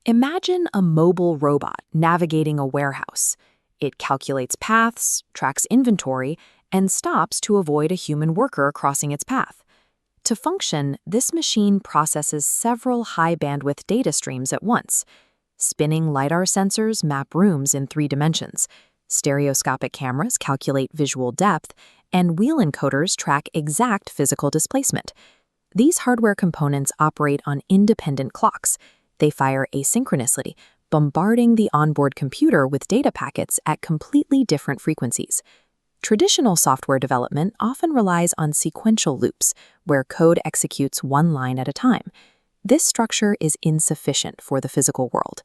Imagine a mobile robot navigating a warehouse. It calculates paths, tracks inventory, and stops to avoid a human worker crossing its path. To function, this machine processes several high-bandwidth data streams at once. Spinning LiDAR sensors map rooms in 3 dimensions. Stereoscopic cameras calculate visual depth, and wheel encoders track exact physical displacement. These hardware components operate on independent clocks. They fire asynchronously, bombarding the onboard computer with data packets at completely different frequencies. Traditional software development often relies on sequential loops, where code executes one line at a time. This structure is insufficient for the physical world.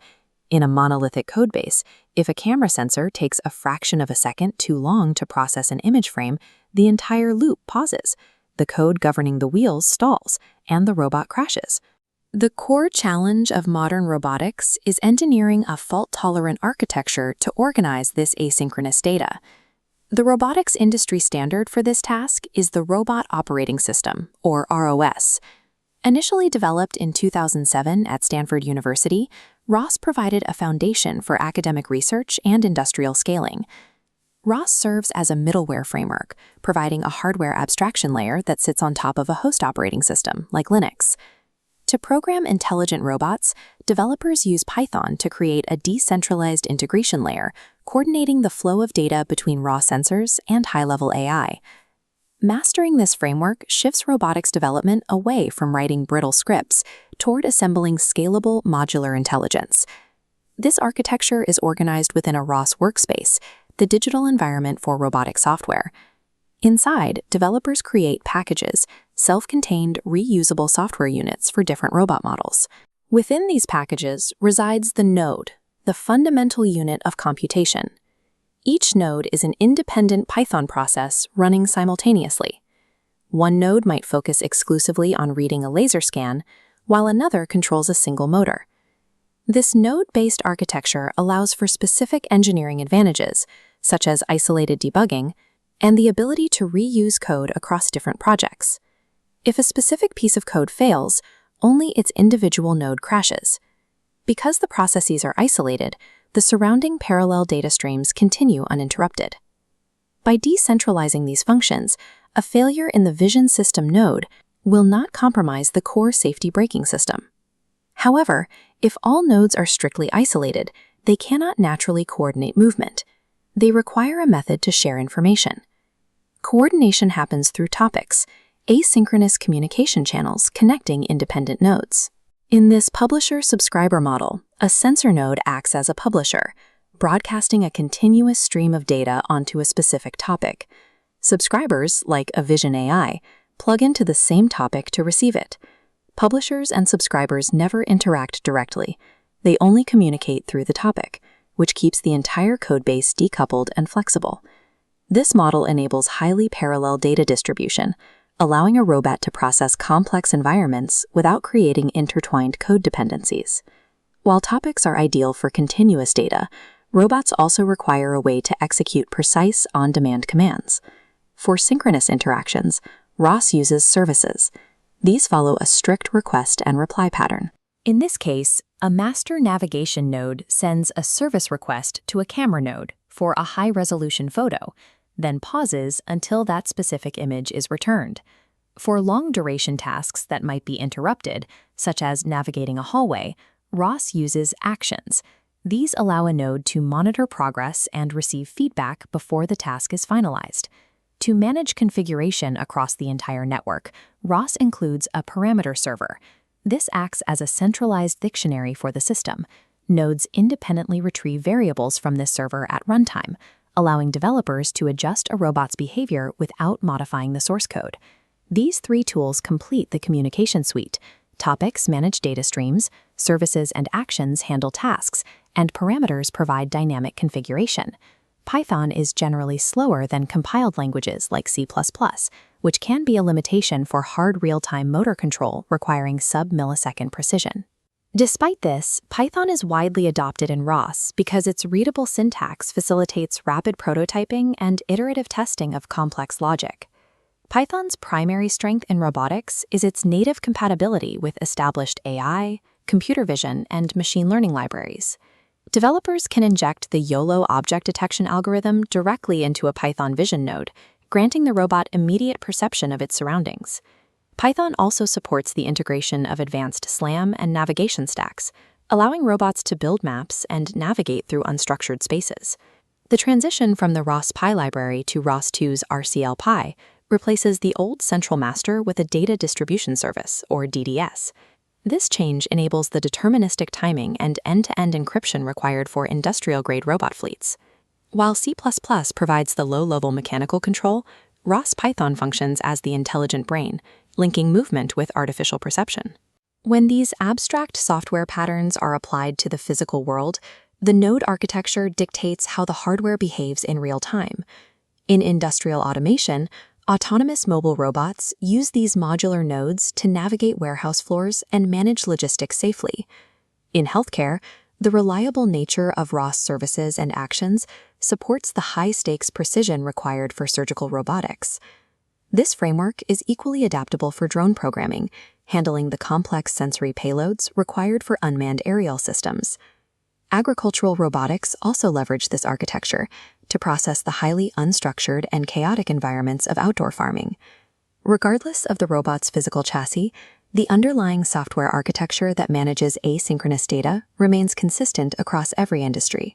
In a monolithic codebase, if a camera sensor takes a fraction of a second too long to process an image frame, the entire loop pauses. The code governing the wheels stalls, and the robot crashes. The core challenge of modern robotics is engineering a fault-tolerant architecture to organize this asynchronous data. The robotics industry standard for this task is the Robot Operating System, or ROS. Initially developed in 2007 at Stanford University, ROS provided a foundation for academic research and industrial scaling. ROS serves as a middleware framework, providing a hardware abstraction layer that sits on top of a host operating system, like Linux. To program intelligent robots, developers use Python to create a decentralized integration layer, coordinating the flow of data between raw sensors and high-level AI. Mastering this framework shifts robotics development away from writing brittle scripts toward assembling scalable, modular intelligence. This architecture is organized within a ROS workspace, the digital environment for robotic software. Inside, developers create packages, self-contained, reusable software units for different robot models. Within these packages resides the node, the fundamental unit of computation. Each node is an independent Python process running simultaneously. One node might focus exclusively on reading a laser scan, while another controls a single motor. This node-based architecture allows for specific engineering advantages, such as isolated debugging, and the ability to reuse code across different projects. If a specific piece of code fails, only its individual node crashes. Because the processes are isolated, the surrounding parallel data streams continue uninterrupted. By decentralizing these functions, a failure in the vision system node will not compromise the core safety braking system. However, if all nodes are strictly isolated, they cannot naturally coordinate movement. They require a method to share information. Coordination happens through topics, asynchronous communication channels connecting independent nodes. In this publisher-subscriber model, a sensor node acts as a publisher, broadcasting a continuous stream of data onto a specific topic. Subscribers, like a Vision AI, plug into the same topic to receive it. Publishers and subscribers never interact directly. They only communicate through the topic, which keeps the entire codebase decoupled and flexible. This model enables highly parallel data distribution, allowing a robot to process complex environments without creating intertwined code dependencies. While topics are ideal for continuous data, robots also require a way to execute precise on-demand commands. For synchronous interactions, ROS uses services. These follow a strict request and reply pattern. In this case, a master navigation node sends a service request to a camera node for a high-resolution photo, then pauses until that specific image is returned. For long-duration tasks that might be interrupted, such as navigating a hallway, ROS uses actions. These allow a node to monitor progress and receive feedback before the task is finalized. To manage configuration across the entire network, ROS includes a parameter server. This acts as a centralized dictionary for the system. Nodes independently retrieve variables from this server at runtime, allowing developers to adjust a robot's behavior without modifying the source code. These 3 tools complete the communication suite. Topics manage data streams, services and actions handle tasks, and parameters provide dynamic configuration. Python is generally slower than compiled languages like C++, which can be a limitation for hard real-time motor control requiring sub-millisecond precision. Despite this, Python is widely adopted in ROS because its readable syntax facilitates rapid prototyping and iterative testing of complex logic. Python's primary strength in robotics is its native compatibility with established AI, computer vision, and machine learning libraries. Developers can inject the YOLO object detection algorithm directly into a Python vision node, granting the robot immediate perception of its surroundings. Python also supports the integration of advanced SLAM and navigation stacks, allowing robots to build maps and navigate through unstructured spaces. The transition from the rospy library to ROS2's rclpy replaces the old central master with a data distribution service, or DDS. This change enables the deterministic timing and end-to-end encryption required for industrial-grade robot fleets. While C++ provides the low-level mechanical control, ROS Python functions as the intelligent brain, linking movement with artificial perception. When these abstract software patterns are applied to the physical world, the node architecture dictates how the hardware behaves in real time. In industrial automation, autonomous mobile robots use these modular nodes to navigate warehouse floors and manage logistics safely. In healthcare, the reliable nature of ROS services and actions supports the high-stakes precision required for surgical robotics. This framework is equally adaptable for drone programming, handling the complex sensory payloads required for unmanned aerial systems. Agricultural robotics also leverage this architecture to process the highly unstructured and chaotic environments of outdoor farming. Regardless of the robot's physical chassis, the underlying software architecture that manages asynchronous data remains consistent across every industry.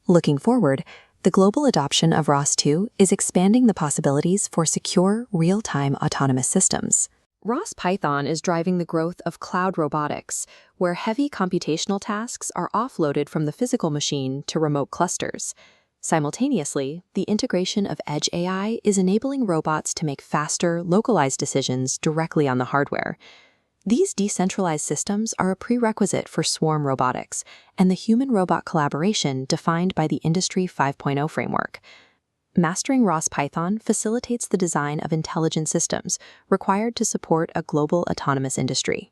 Looking forward, the global adoption of ROS2 is expanding the possibilities for secure, real-time autonomous systems. ROS Python is driving the growth of cloud robotics, where heavy computational tasks are offloaded from the physical machine to remote clusters. Simultaneously, the integration of edge AI is enabling robots to make faster, localized decisions directly on the hardware. These decentralized systems are a prerequisite for swarm robotics and the human-robot collaboration defined by the Industry 5.0 framework. Mastering ROS Python facilitates the design of intelligent systems required to support a global autonomous industry.